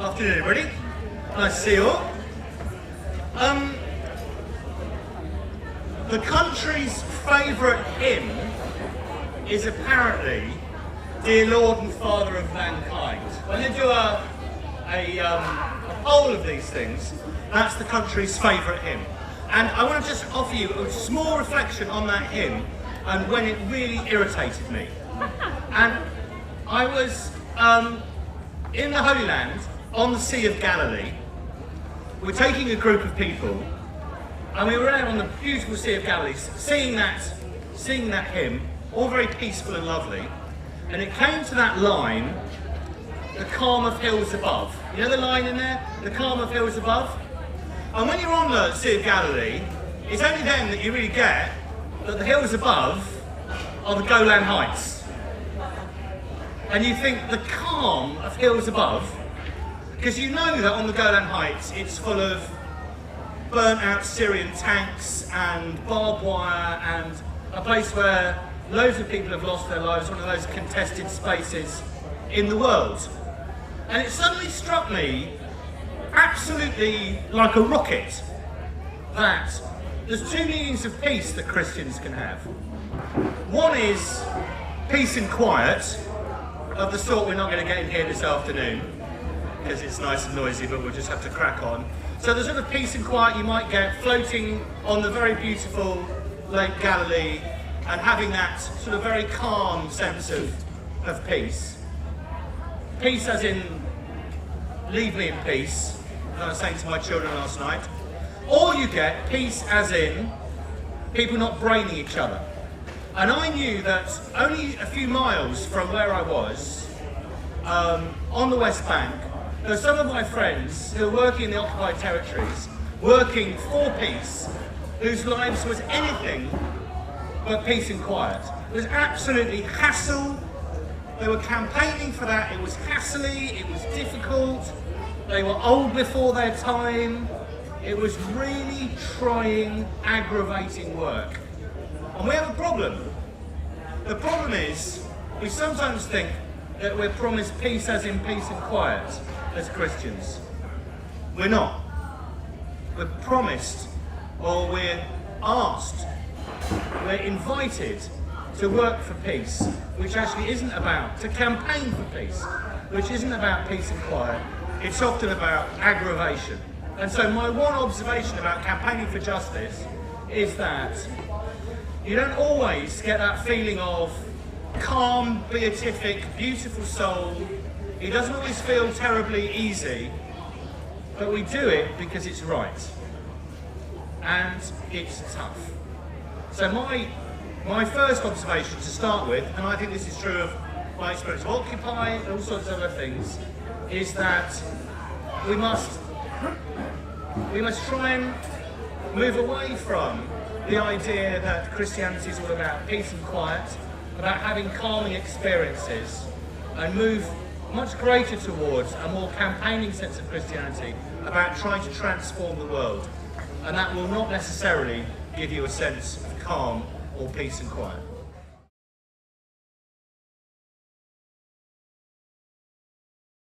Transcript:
Afternoon, everybody. Nice to see you all. The country's favourite hymn is apparently "Dear Lord and Father of Mankind." When they do a poll of these things, that's the country's favourite hymn. And I want to just offer you a small reflection on that hymn and when it really irritated me. And I was in the Holy Land on the Sea of Galilee. We're taking a group of people and we were out on the beautiful Sea of Galilee singing that hymn, all very peaceful and lovely. And it came to that line, "The calm of hills above." You know the line in there? "The calm of hills above." And when you're on the Sea of Galilee, it's only then that you really get that the hills above are the Golan Heights. And you think the calm of hills above, because you know that on the Golan Heights it's full of burnt out Syrian tanks and barbed wire and a place where loads of people have lost their lives, one of those contested spaces in the world. And it suddenly struck me, absolutely like a rocket, that there's two meanings of peace that Christians can have. One is peace and quiet, of the sort we're not going to get in here this afternoon, because it's nice and noisy, but we'll just have to crack on. So the sort of peace and quiet you might get floating on the very beautiful Lake Galilee and having that sort of very calm sense of peace. Peace as in, leave me in peace, as I was saying to my children last night. Or you get peace as in people not braining each other. And I knew that only a few miles from where I was, on the West Bank, there were some of my friends who were working in the occupied territories, working for peace, whose lives was anything but peace and quiet. It was absolutely hassle. They were campaigning for that. It was hassly, it was difficult. They were old before their time. It was really trying, aggravating work. And we have a problem. The problem is, we sometimes think that we're promised peace as in peace and quiet as Christians. We're not. We're promised, or we're asked, we're invited to work for peace, which actually isn't about, to campaign for peace, which isn't about peace and quiet. It's often about aggravation. And so my one observation about campaigning for justice is that you don't always get that feeling of calm, beatific, beautiful soul. It doesn't always feel terribly easy, but we do it because it's right. And it's tough. So my first observation to start with, and I think this is true of my experience of Occupy and all sorts of other things, is that we must try and move away from the idea that Christianity is all about peace and quiet, about having calming experiences, and move much greater towards a more campaigning sense of Christianity, about trying to transform the world. And that will not necessarily give you a sense of calm or peace and quiet.